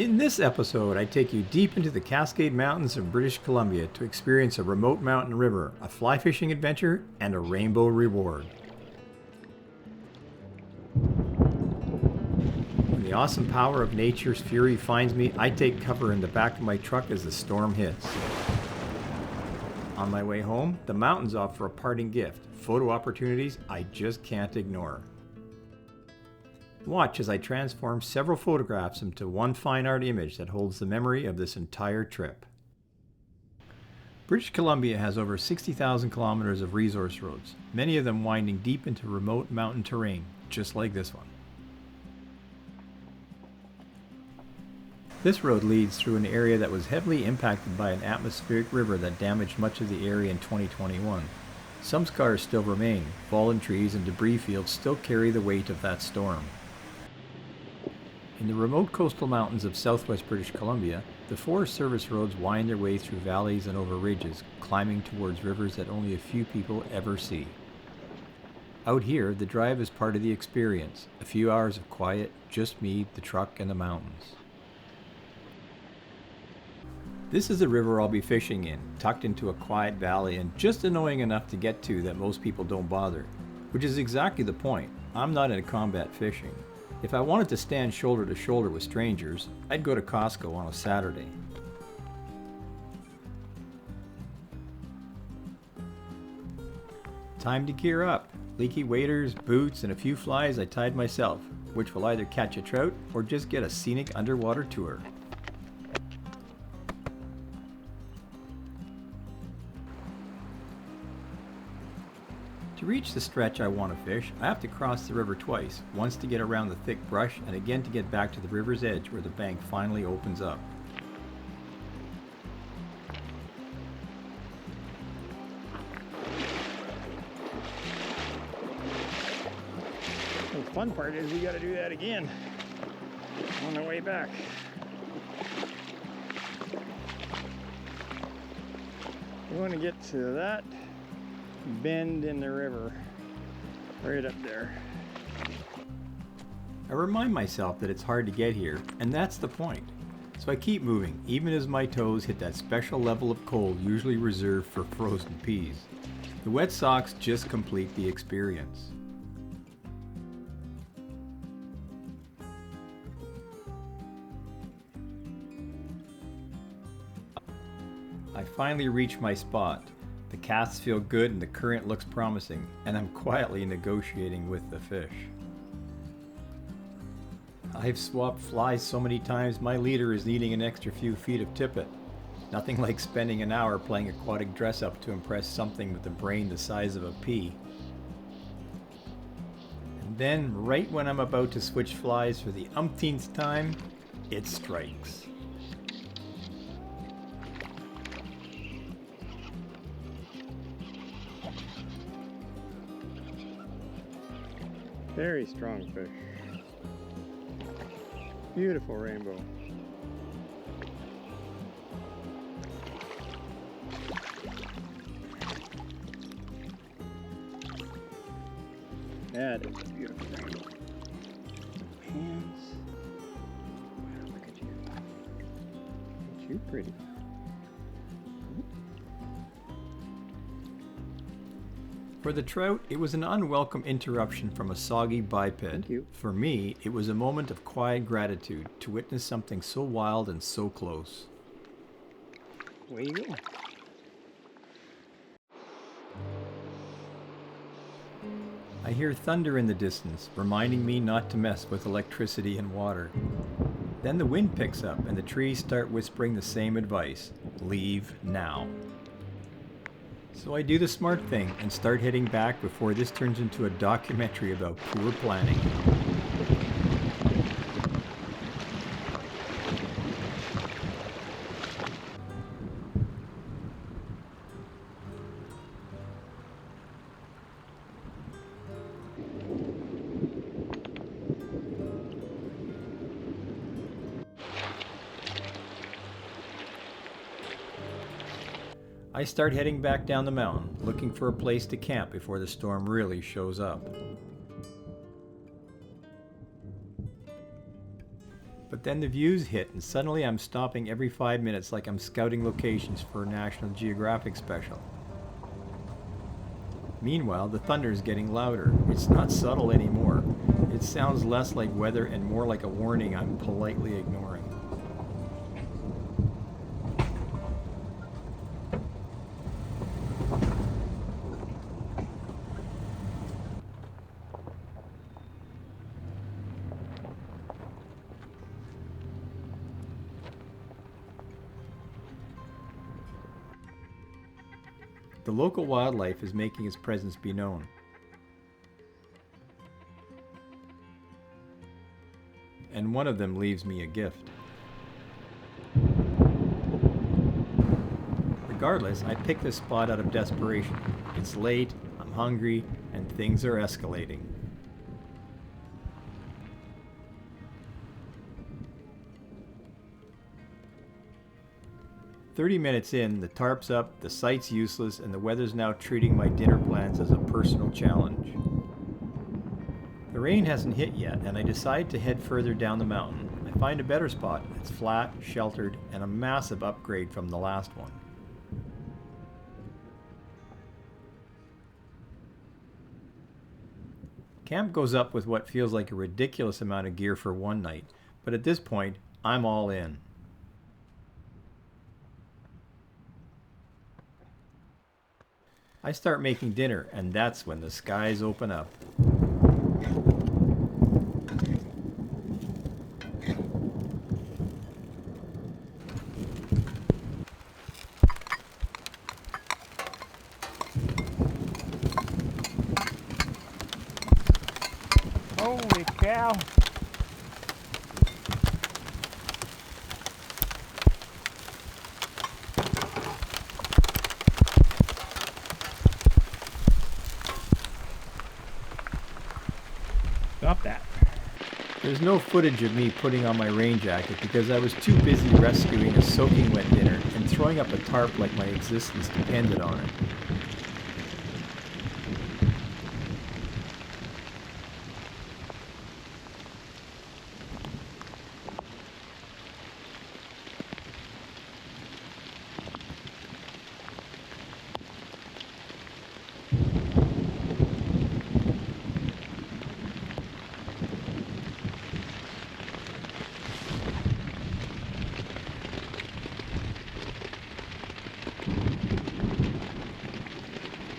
In this episode, I take you deep into the Cascade Mountains of British Columbia to experience a remote mountain river, a fly fishing adventure, and a rainbow reward. When the awesome power of nature's fury finds me, I take cover in the back of my truck as the storm hits. On my way home, the mountains offer a parting gift, photo opportunities I just can't ignore. Watch as I transform several photographs into one fine art image that holds the memory of this entire trip. British Columbia has over 60,000 kilometers of resource roads, many of them winding deep into remote mountain terrain, just like this one. This road leads through an area that was heavily impacted by an atmospheric river that damaged much of the area in 2021. Some scars still remain. Fallen trees and debris fields still carry the weight of that storm. In the remote coastal mountains of southwest British Columbia, the Forest Service roads wind their way through valleys and over ridges, climbing towards rivers that only a few people ever see. Out here, the drive is part of the experience. A few hours of quiet, just me, the truck, and the mountains. This is the river I'll be fishing in, tucked into a quiet valley and just annoying enough to get to that most people don't bother. Which is exactly the point. I'm not into combat fishing. If I wanted to stand shoulder to shoulder with strangers, I'd go to Costco on a Saturday. Time to gear up. Leaky waders, boots, and a few flies I tied myself, which will either catch a trout or just get a scenic underwater tour. To reach the stretch I want to fish, I have to cross the river twice, once to get around the thick brush and again to get back to the river's edge where the bank finally opens up. The fun part is we got to do that again on the way back. We want to get to that bend in the river right up there. I remind myself that it's hard to get here, and that's the point. So I keep moving, even as my toes hit that special level of cold usually reserved for frozen peas. The wet socks just complete the experience. I finally reach my spot. The casts feel good and the current looks promising, and I'm quietly negotiating with the fish. I've swapped flies so many times my leader is needing an extra few feet of tippet. Nothing like spending an hour playing aquatic dress-up to impress something with a brain the size of a pea. And then, right when I'm about to switch flies for the umpteenth time, it strikes. Very strong fish. Beautiful rainbow. That is a beautiful rainbow. Hands. Wow, look at you. Aren't you pretty? For the trout, it was an unwelcome interruption from a soggy biped. Thank you. For me, it was a moment of quiet gratitude to witness something so wild and so close. Where you go? I hear thunder in the distance, reminding me not to mess with electricity and water. Then the wind picks up and the trees start whispering the same advice: leave now. So I do the smart thing and start heading back before this turns into a documentary about poor planning. I start heading back down the mountain, looking for a place to camp before the storm really shows up. But then the views hit and suddenly I'm stopping every 5 minutes like I'm scouting locations for a National Geographic special. Meanwhile, the thunder is getting louder. It's not subtle anymore. It sounds less like weather and more like a warning I'm politely ignoring. The local wildlife is making its presence be known. And one of them leaves me a gift. Regardless, I picked this spot out of desperation. It's late, I'm hungry, and things are escalating. "30 minutes in, the tarp's up, the site's useless, and the weather's now treating my dinner plans as a personal challenge. The rain hasn't hit yet, and I decide to head further down the mountain. I find a better spot. It's flat, sheltered, and a massive upgrade from the last one. Camp goes up with what feels like a ridiculous amount of gear for one night, but at this point, I'm all in. I start making dinner, and that's when the skies open up. Holy cow! Stop that. There's no footage of me putting on my rain jacket because I was too busy rescuing a soaking wet dinner and throwing up a tarp like my existence depended on it.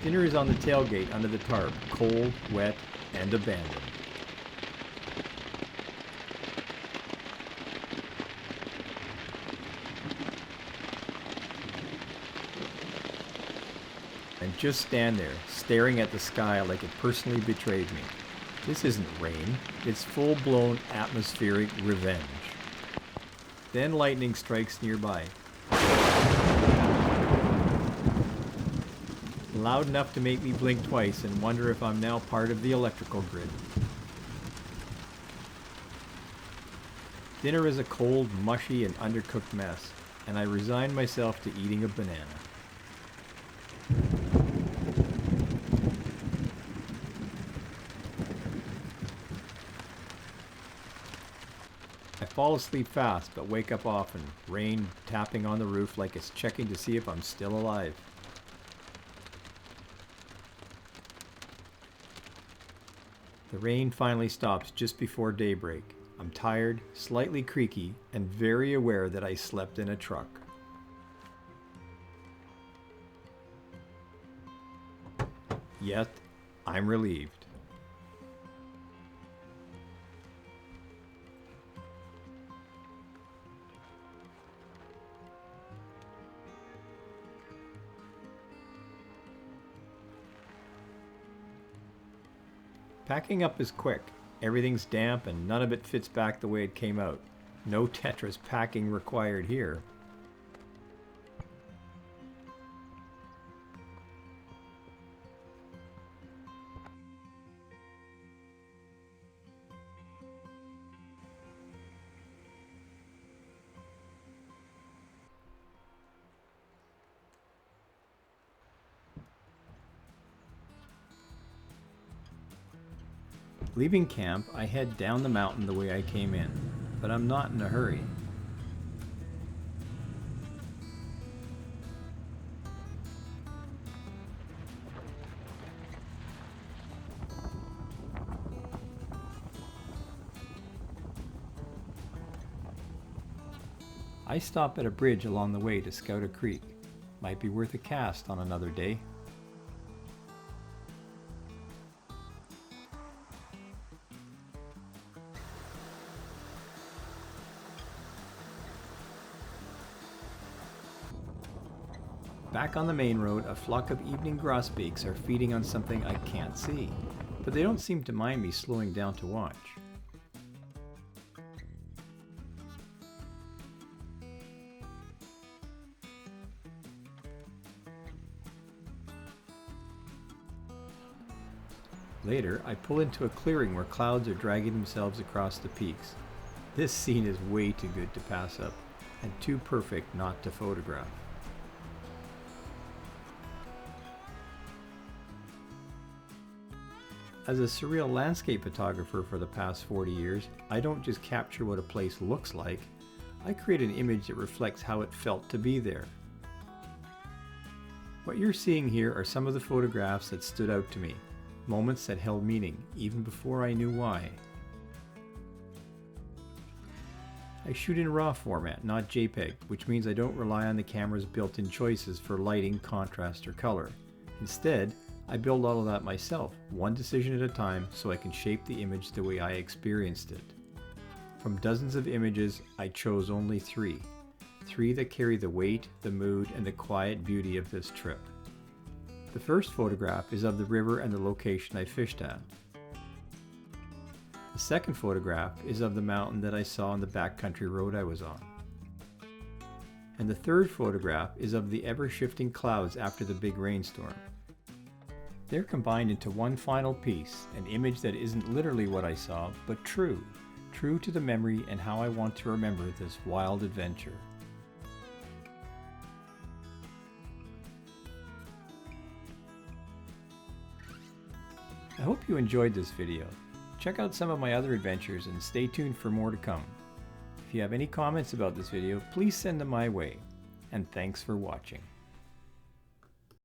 Dinner is on the tailgate under the tarp, cold, wet, and abandoned. And just stand there, staring at the sky like it personally betrayed me. This isn't rain, it's full-blown atmospheric revenge. Then lightning strikes nearby. Loud enough to make me blink twice and wonder if I'm now part of the electrical grid. Dinner is a cold, mushy, and undercooked mess, and I resign myself to eating a banana. I fall asleep fast, but wake up often, rain tapping on the roof like it's checking to see if I'm still alive. The rain finally stops just before daybreak. I'm tired, slightly creaky, and very aware that I slept in a truck. Yet, I'm relieved. Packing up is quick. Everything's damp and none of it fits back the way it came out. No Tetris packing required here. Leaving camp, I head down the mountain the way I came in. but I'm not in a hurry. I stop at a bridge along the way to scout a creek. Might be worth a cast on another day. Back on the main road, a flock of evening grosbeaks are feeding on something I can't see, but they don't seem to mind me slowing down to watch. Later, I pull into a clearing where clouds are dragging themselves across the peaks. This scene is way too good to pass up, and too perfect not to photograph. As a surreal landscape photographer for the past 40 years, I don't just capture what a place looks like, I create an image that reflects how it felt to be there. What you're seeing here are some of the photographs that stood out to me. Moments that held meaning, even before I knew why. I shoot in RAW format, not JPEG, which means I don't rely on the camera's built-in choices for lighting, contrast, or color. Instead, I build all of that myself, one decision at a time, so I can shape the image the way I experienced it. From dozens of images, I chose only three. Three that carry the weight, the mood, and the quiet beauty of this trip. The first photograph is of the river and the location I fished at. The second photograph is of the mountain that I saw on the backcountry road I was on. And the third photograph is of the ever-shifting clouds after the big rainstorm. They're combined into one final piece, an image that isn't literally what I saw, but true to the memory and how I want to remember this wild adventure. I hope you enjoyed this video. Check out some of my other adventures and stay tuned for more to come. If you have any comments about this video, please send them my way. And thanks for watching.